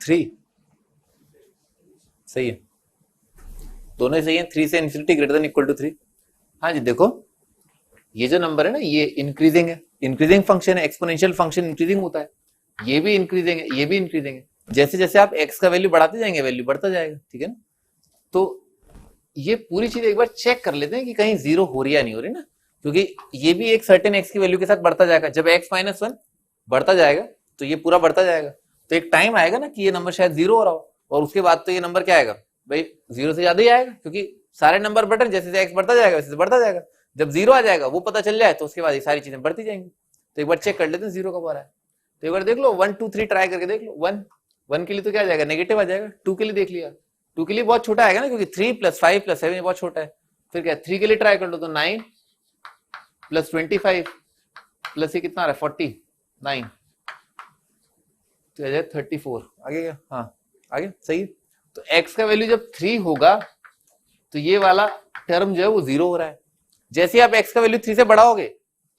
3 सही है, दोनों ही सही है। 3 से infinity greater than equal to 3। हाँ जी देखो ये जो नंबर है ना ये इंक्रीजिंग है, इंक्रीजिंग फंक्शन है, एक्सपोनेंशियल फंक्शन इंक्रीजिंग होता है, ये भी इंक्रीजिंग है, ये भी इंक्रीजिंग है। जैसे जैसे आप एक्स का वैल्यू बढ़ाते जाएंगे वैल्यू बढ़ता जाएगा, ठीक है ना। तो ये पूरी चीज एक बार चेक कर लेते हैं कि कहीं जीरो हो रही या नहीं हो रही ना, क्योंकि ये भी एक सर्टेन एक्स की वैल्यू के साथ बढ़ता जाएगा। जब एक्स माइनस वन बढ़ता जाएगा तो ये पूरा बढ़ता जाएगा, तो एक टाइम आएगा ना कि ये नंबर शायद जीरो हो रहा हो, और उसके बाद तो ये नंबर क्या आएगा भाई, जीरो से ज्यादा ही आएगा, क्योंकि सारे नंबर बढ़ रहे हैं, जैसे जैसे एक्स बढ़ता जाएगा वैसे बढ़ता जाएगा। जब जीरो आ जाएगा वो पता चल जाए तो उसके बाद ये सारी चीजें बढ़ती जाएंगी। तो एक बार चेक कर लेते हैं जीरो कब आ रहा है। तो एक बार देख लो 1 2 3 ट्राई करके देख लो। 1 के लिए तो क्या आ जाएगा नेगेटिव आ जाएगा। 2 के लिए देख लिया, 2 के लिए बहुत छोटा आएगा ना, क्योंकि 3 + 5 + 7 बहुत छोटा है। फिर क्या 3 के लिए ट्राई कर लो तो 9 + 25 प्लस ये कितना आ रहा है 49, तो आ जाए 34। आगे क्या, हाँ आगे सही है। तो x का वैल्यू जब 3 होगा तो ये वाला टर्म जो है वो जीरो हो रहा है। जैसे आप x का वैल्यू 3 से बढ़ाओगे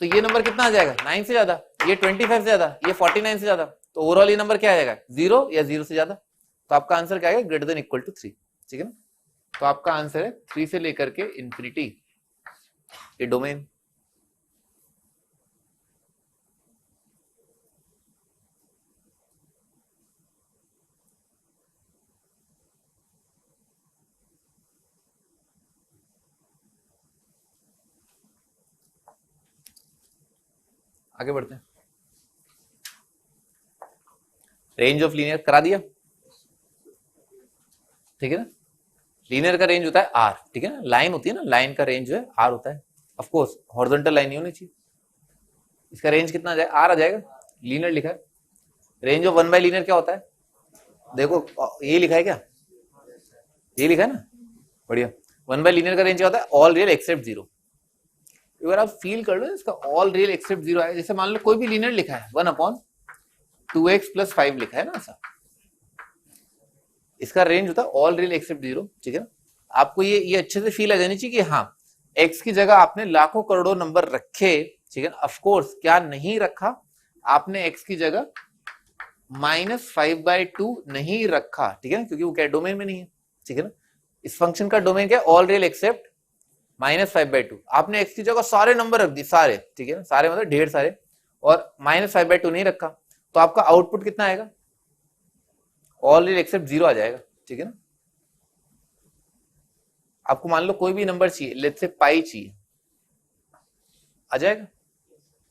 तो ये नंबर कितना आ जाएगा 9 से ज्यादा, ये 25 से ज्यादा, ये 49 से ज्यादा, तो ओवरऑल ये नंबर क्या आ जाएगा जीरो या जीरो से ज्यादा। तो आपका आंसर क्या है ग्रेटर देन इक्वल टू 3, ठीक है ना। तो आपका आंसर है 3 से लेकर के इंफिनिटी ये डोमेन। आगे बढ़ते हैं। रेंज ऑफ लीनियर करा दिया, ठीक है ना। लीनियर का रेंज होता है आर, ठीक है ना। लाइन होती है ना, लाइन का रेंज जो है आर होता है। ऑफ कोर्स हॉरिजॉन्टल लाइन नहीं होनी चाहिए। इसका रेंज कितना आ जाएगा आर आ जाएगा। लीनियर लिखा है, रेंज ऑफ 1 बाय लीनियर क्या होता है देखो, ये लिखा है क्या, ये लिखा है ना, बढ़िया। 1 बाय लीनियर का रेंज क्या होता है ऑल रियल एक्सेप्ट जीरो। अगर आप फील कर लो इसका ऑल रियल एक्सेप्ट जीरो है, जैसे मान लो कोई भी लीनियर लिखा है 1/2x + 5 लिखा है ना ऐसा, इसका रेंज होता है ऑल रियल एक्सेप्ट जीरो, ठीक है ना। आपको ये अच्छे से फील आ जानी चाहिए कि हाँ एक्स की जगह आपने लाखों करोड़ों नंबर रखे, ठीक है ना। ऑफकोर्स क्या नहीं रखा आपने एक्स की जगह -5/2 नहीं रखा, ठीक है ना, क्योंकि वो क्या डोमेन में नहीं है, ठीक है ना। इस फंक्शन का डोमेन क्या है ऑल रियल एक्सेप्ट -5/2। आपने एक्स की जगह सारे नंबर रख दिए सारे, ठीक है ना, सारे मतलब ढेर सारे, और -5/2 नहीं रखा, तो आपका आउटपुट कितना आएगा ऑल रियल एक्सेप्ट जीरो आ जाएगा, ठीक है ना। आपको मान लो कोई भी नंबर चाहिए, लेट्स से पाई चाहिए, आ जाएगा,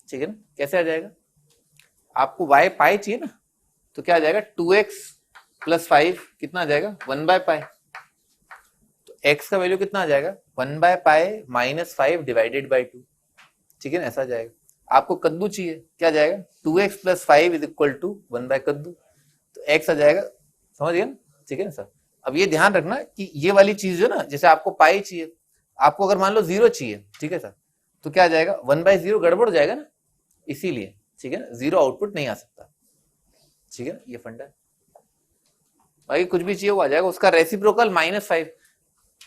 ठीक है ना। कैसे आ जाएगा, आपको वाई पाई चाहिए ना, तो क्या आ जाएगा 2x + 5 कितना आ जाएगा 1/π। तो x का वैल्यू कितना आ जाएगा 1/π - 5 / 2, ठीक है ना, ऐसा जाएगा। आपको कद्दू चाहिए, क्या जाएगा 2x + 5 = 1 कद्दू, तो x आ जाएगा, समझ गए ना, ठीक है ना सर। अब ये ध्यान रखना कि ये वाली चीज जो ना, जैसे आपको पाई चाहिए, आपको अगर मान लो जीरो चाहिए, ठीक है सर, तो क्या आ जाएगा 1/0 गड़बड़ हो जाएगा ना, इसीलिए, ठीक है ना, जीरो आउटपुट नहीं आ सकता, ठीक है ना, ये फंडा है। भाई कुछ भी चाहिए वो आ जाएगा, उसका रेसिप्रोकल -5।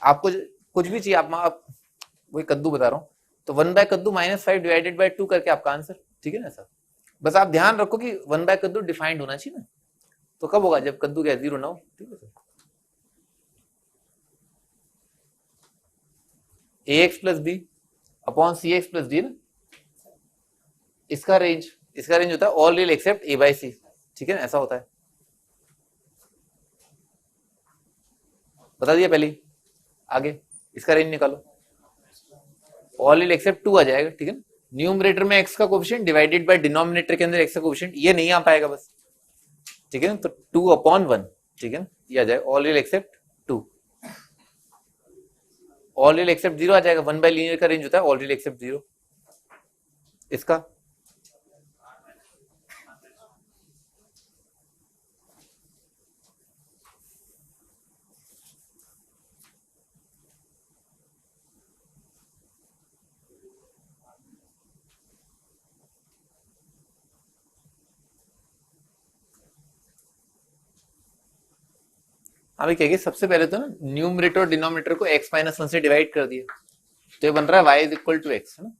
आपको कुछ भी चाहिए, आप वही कद्दू बता रहा हूँ, तो 1 कद्दू -5 / 2 करके आपका आंसर, ठीक है ना सर। बस आप ध्यान रखो कि 1 कद्दू डिफाइंड होना चाहिए ना, तो कब होगा जब कद्दू क्या जीरो ना हो, ठीक है sir. ax + b / cx + d ना, इसका रेंज होता है ऑल रियल एक्सेप्ट a/c, ठीक है ना, ऐसा होता है। बता दिया पहले, आगे इसका रेंज निकालो, ऑल रियल एक्सेप्ट 2 आ जाएगा, ठीक है ना। न्यूमरेटर में x का कोफिशिएंट डिवाइडेड बाय डिनोमिनेटर के अंदर x का कोफिशिएंट, ये नहीं आ पाएगा बस, ठीक है ना, तो 2/1, ठीक है ना, ये आ जाएगा all real except 2। All real except zero आ जाएगा, 1 बाय लीनियर का रेंज होता है ऑल रियल एक्सेप्ट जीरो। इसका अभी क्या सबसे पहले तो ना न्यूमरेटर और डिनोमिनेटर को x - 1 से डिवाइड कर दिया, तो ये बन रहा है y = x, है ना।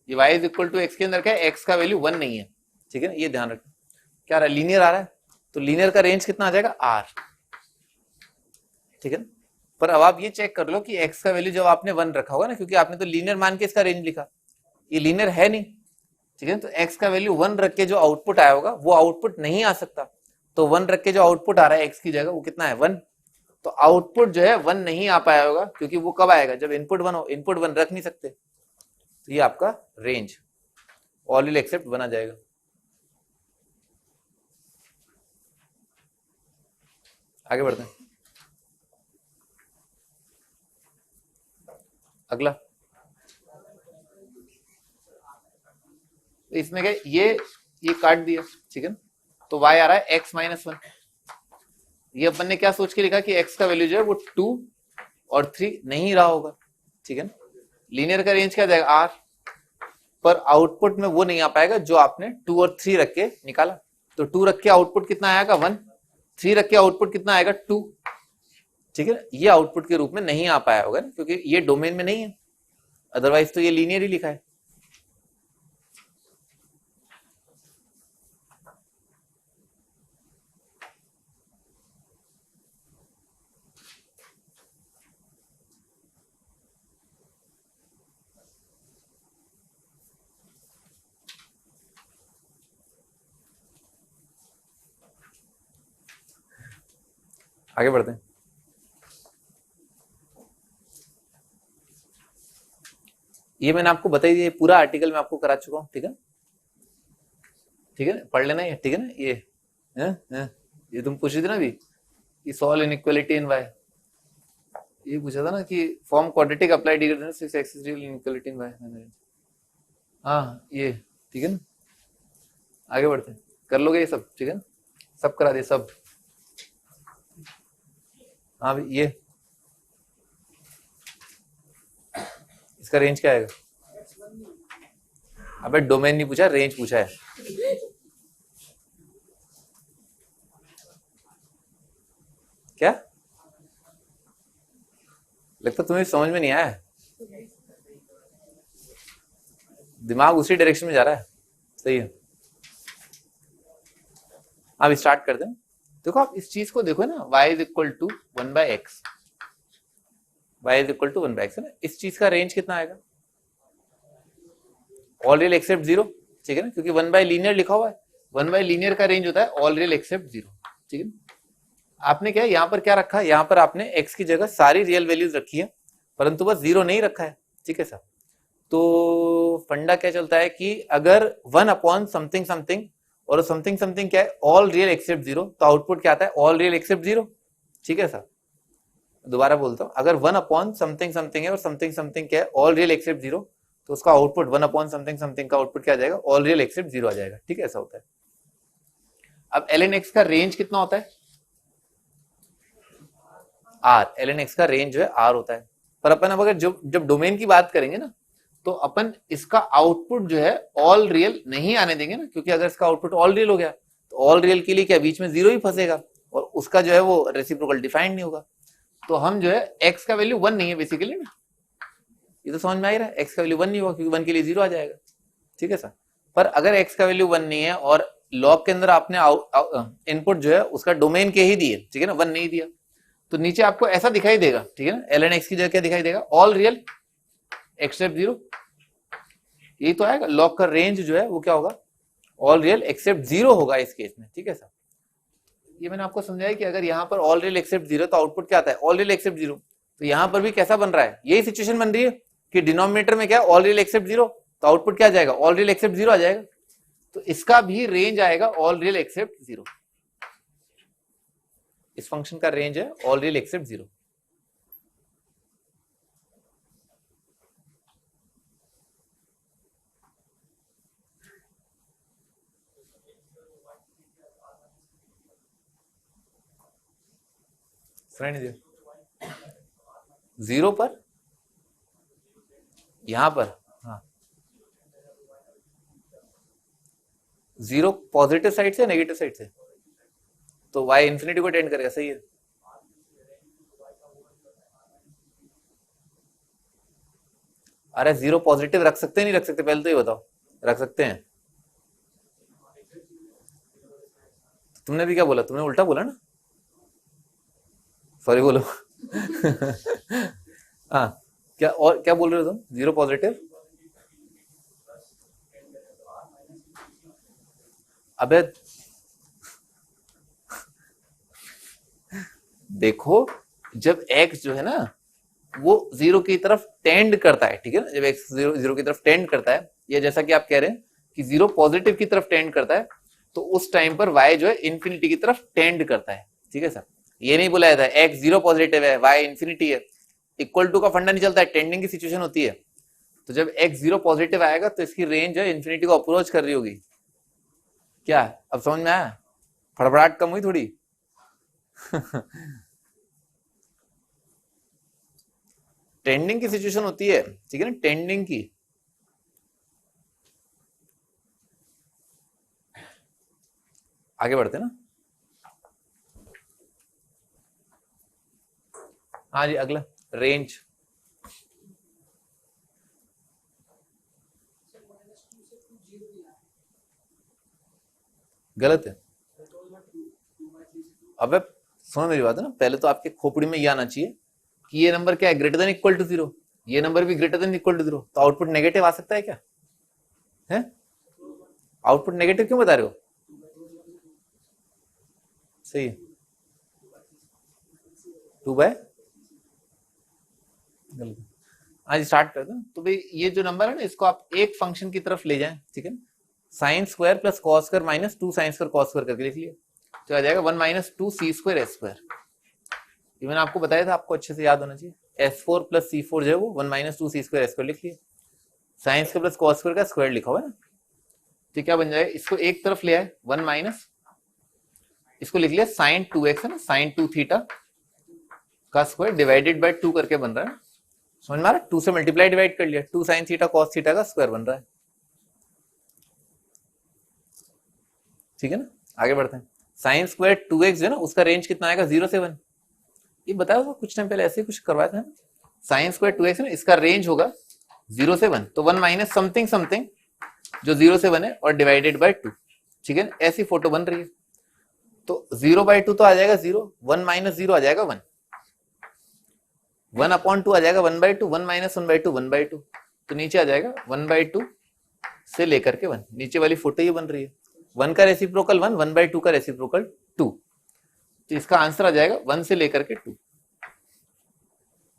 ये y = x के अंदर क्या है x का वैल्यू 1 नहीं है, ठीक है ना, ये ध्यान रखना। क्या आ रहा है लीनियर आ रहा है, तो लीनियर का रेंज कितना आ जाएगा आर, ठीक है ना। पर अब आप ये चेक कर लो कि एक्स का वैल्यू जब आपने 1 रखा होगा ना, क्योंकि आपने तो लीनियर मान के इसका रेंज लिखा, ये लीनियर है नहीं, ठीक है। तो एक्स का वैल्यू 1 रख के जो आउटपुट आया होगा वो आउटपुट नहीं आ सकता। तो 1 रख के जो आउटपुट आ रहा है एक्स की जगह वो कितना है 1। तो आउटपुट जो है 1 नहीं आ पाया होगा, क्योंकि वो कब आएगा जब इनपुट 1 हो। इनपुट 1 रख नहीं सकते, तो ये आपका रेंज ऑल विल एक्सेप्ट 1 आ जाएगा। आगे बढ़ते हैं, अगला। इसमें क्या ये काट दिया, ठीक है ना। तो y आ रहा है x-1। ये अपन ने क्या सोच के लिखा कि x का वैल्यू जो है वो 2 और 3 नहीं रहा होगा, ठीक है ना। लीनियर का रेंज क्या जाएगा r, पर आउटपुट में वो नहीं आ पाएगा जो आपने 2 और 3 रख के निकाला। तो 2 रख के आउटपुट कितना आएगा 1, 3 रख के आउटपुट कितना आएगा 2, ठीक है। ये आउटपुट के रूप में नहीं आ पाया होगा, क्योंकि ये डोमेन में नहीं है, अदरवाइज तो ये लीनियर ही लिखा है। आगे बढ़ते हैं। ये मैंने आपको बताई दिया, पूरा आर्टिकल मैं आपको करा चुका हूं, ठीक है, ठीक है, पढ़ लेना ये, ठीक है ना। ये तुम पूछ रही थी ना अभी कि सॉल्व इनइक्वालिटी इन वाई, ये पूछा था ना कि form quadratic apply degree 6x is real inequality in y। हाँ ये, ठीक है ना। आगे बढ़ते हैं, कर लोगे ये सब, ठीक है ना, सब करा दे सब। हाँ भाई ये इसका रेंज क्या आएगा। अबे डोमेन नहीं पूछा, रेंज पूछा है। क्या लगता तुम्हें समझ में नहीं आया, दिमाग उसी डायरेक्शन में जा रहा है, सही है। अब स्टार्ट करते हैं। देखो आप इस चीज को देखो ना, y is equal to 1/x, y is equal to 1/x है ना। इस चीज का रेंज कितना आएगा, ऑल रियल एक्सेप्ट 0, ठीक है ना, क्योंकि 1 बाय लीनियर लिखा हुआ है। 1 बाय लीनियर का रेंज होता है ऑल रियल एक्सेप्ट 0, ठीक है। आपने क्या यहाँ पर क्या रखा, यहाँ पर आपने x की जगह सारी रियल वैल्यूज रखी है, परंतु बस 0 नहीं रखा है, ठीक है सर। तो फंडा क्या चलता है कि अगर 1 अपॉन समथिंग समथिंग, और समथिंग समथिंग क्या है ऑल रियल एक्सेप्ट 0, तो आउटपुट क्या आता है ऑल रियल एक्सेप्ट 0, ठीक है सर। दोबारा बोलता हूं, अगर 1 अपॉन समथिंग समथिंग है और समथिंग समथिंग क्या है ऑल रियल एक्सेप्ट 0, तो उसका आउटपुट 1 अपॉन समथिंग समथिंग का आउटपुट क्या आ जाएगा ऑल रियल एक्सेप्ट 0 आ जाएगा, ठीक है, ऐसा होता है। अब ln x का रेंज कितना होता है r, ln x का रेंज जो है r होता है। पर अपन अब अगर जब डोमेन की बात करेंगे ना, तो अपन इसका आउटपुट जो है ऑल रियल नहीं आने देंगे ना, क्योंकि अगर इसका आउटपुट ऑल रियल हो गया तो ऑल रियल के लिए क्या बीच में 0 ही फंसेगा, और उसका जो है वो रेसिप्रोकल डिफाइंड नहीं होगा। तो हम जो है x का वैल्यू 1 नहीं है बेसिकली ना, ये तो समझ में आ ही रहा है, x का वैल्यू 1 नहीं होगा क्योंकि 1 के लिए 0 आ जाएगा, ठीक है सर। पर अगर x का वैल्यू 1 नहीं है और लॉग के अंदर आपने इनपुट जो है उसका डोमेन के ही दिए, ठीक है ना, 1 नहीं दिया, तो नीचे आपको ऐसा दिखाई देगा, ठीक है ना, ln x की जगह क्या दिखाई देगा ऑल रियल एक्सेप्ट 0, यही तो आएगा। लॉग का रेंज जो है वो क्या होगा ऑल रियल एक्सेप्ट 0 होगा इस केस में, ठीक है सर। ये मैंने आपको समझाया कि अगर यहाँ पर ऑल रियल एक्सेप्ट 0 तो आउटपुट क्या आता है ऑल रियल एक्सेप्ट 0। तो यहाँ पर भी कैसा बन रहा है, यही सिचुएशन बन रही है कि डिनोमिनेटर में क्या ऑल रियल एक्सेप्ट 0, तो आउटपुट क्या जाएगा ऑल रियल एक्सेप्ट 0 आ जाएगा। तो इसका भी रेंज आएगा ऑल रियल एक्सेप्ट 0, इस फंक्शन का रेंज है ऑल रियल एक्सेप्ट 0। सुनाई नहीं दिया 0 पर, यहां पर हाँ 0 पॉजिटिव साइड से नेगेटिव साइड से, तो y इंफिनिटी को टेंड करेगा, सही है। अरे 0 पॉजिटिव रख सकते नहीं रख सकते, पहले तो ये बताओ, रख सकते हैं तुमने भी क्या बोला, तुमने उल्टा बोला ना, सॉरी बोलो। हाँ, क्या और क्या बोल रहे हो तुम, जीरो पॉजिटिव? अबे देखो, जब x जो है ना वो जीरो की तरफ टेंड करता है, ठीक है ना, जब x जीरो की तरफ टेंड करता है, या जैसा कि आप कह रहे हैं कि जीरो पॉजिटिव की तरफ टेंड करता है, तो उस टाइम पर y जो है इन्फिनिटी की तरफ टेंड करता है, ठीक है सर। ये नहीं बोला था x जीरो पॉजिटिव है y इन्फिनिटी है, इक्वल टू का फंडा नहीं चलता है, टेंडिंग की सिचुएशन होती है। तो जब x जीरो पॉजिटिव आएगा तो इसकी रेंज जो है इन्फिनिटी को अप्रोच कर रही होगी। क्या अब समझ में आया, फड़फड़ाहट कम हुई थोड़ी? टेंडिंग की सिचुएशन होती है, ठीक है ना, टेंडिंग की। आगे बढ़ते ना। हाँ जी, अगला रेंज। गलत है। अबे सुनो मेरी बात है ना, पहले तो आपके खोपड़ी में ये आना चाहिए कि ये नंबर क्या है, greater than equal to zero, ये नंबर भी greater than equal to zero, तो आउटपुट नेगेटिव आ सकता है क्या? है आउटपुट नेगेटिव क्यों बता रहे हो? सही है, 2/, आज स्टार्ट कर दो। तो भाई ये जो नंबर है ना, इसको आप एक फंक्शन की तरफ ले जाएं, ठीक है, sine square plus cos square minus 2 sine square cos square करके लिख लिया, तो आ जाएगा 1 माइनस 2 सी स्क्वायर एस स्क्वायर। ये मैंने आपको बताया था, आपको अच्छे से याद होना चाहिए। S4 प्लस C4 जो है वो 1 माइनस 2 सी स्क्वायर एस स्क्वायर लिख लिया, sine square plus cos square का स्क्वायर लिखा हुआ है ना, तो क्या बन जाएगा, इसको एक तरफ ले आए 1 माइनस, इसको लिख लिया साइन 2x है ना, साइन 2 थीटा का स्क्वायर डिवाइडेड बाय 2 करके बन रहा है, समझ में आ रहा है? 2 से मल्टीप्लाई डिवाइड कर लिया, 2 साइन थीटा कॉस थीटा का स्क्वायर बन रहा है, ठीक है ना। आगे बढ़ते हैं। साइन स्क्वायर 2x जो है ना, उसका रेंज कितना आएगा, 0 से 1। ये बताया था कुछ टाइम पहले, ऐसे ही कुछ करवाया था। साइन स्क्वायर 2x है ना, इसका रेंज होगा 0 से 1, तो 1 माइनस समथिंग समथिंग जो 0 से 1 है और डिवाइडेड बाय 2, ठीक है, ऐसी फोटो बन रही है। तो 0/2 तो आ जाएगा 0, 1 माइनस 0 आ जाएगा 1, 1/2 आ जाएगा 1/2, 1 माइनस 1/2 1/2, तो नीचे आ जाएगा 1/2 से लेकर के 1, नीचे वाली फोटो ये बन रही है। 1 का रेसिप्रोकल 1, 1/2 का रेसिप्रोकल 2, तो इसका आंसर आ जाएगा 1 से लेकर के 2,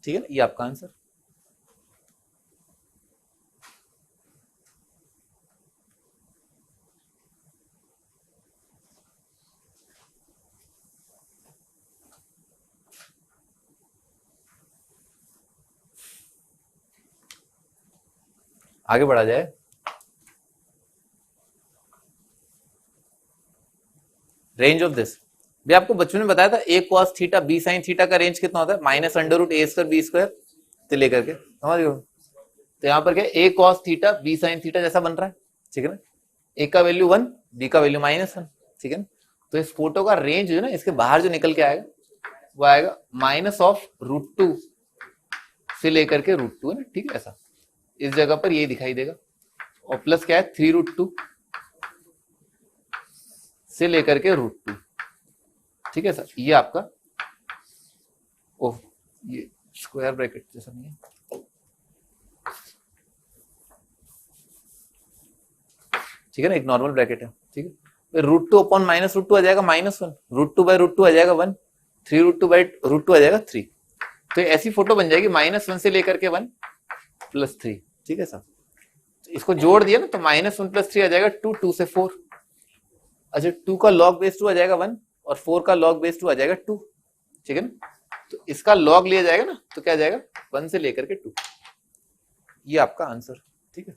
ठीक है ना, ये आपका आंसर। आगे बढ़ा जाए। रेंज ऑफ दिस भी आपको बच्चों ने बताया था, a cos theta b sin theta का रेंज कितना होता है, minus under root a square b square से लेकर के, समझ गए? तो यहाँ पर क्या, a cos theta b sin theta जैसा बन रहा है, ठीक है ना, a का वैल्यू 1, b का वैल्यू -1, ठीक है ना। तो इस फोटो का रेंज जो है ना, इसके बाहर जो निकल के आएगा वो आएगा -√2 से लेकर के √2 है ना, ठीक है, ऐसा इस जगह पर ये दिखाई देगा, और प्लस क्या है 3√2 से लेकर के √2, ठीक है सर। ये आपका, ओह ये स्क्वायर ब्रैकेट जैसा नहीं है, ठीक है ना, एक नॉर्मल ब्रैकेट है, ठीक है। √2 अपॉन -√2 आ जाएगा -1, √2/√2 आ जाएगा 1, 3√2/√2 आ जाएगा 3, तो ऐसी फोटो बन जाएगी -1 से लेकर के 1 + 3, ठीक है सर। तो इसको जोड़ दिया ना, तो -1 + 3 आ जाएगा 2, 2 से 4, अच्छा 2 का log बेस 2 आ जाएगा 1, और 4 का log बेस 2 आ जाएगा 2, ठीक है ना। तो इसका log लिया जाएगा ना, तो क्या आ जाएगा 1 से लेकर के 2, ये आपका आंसर, ठीक है।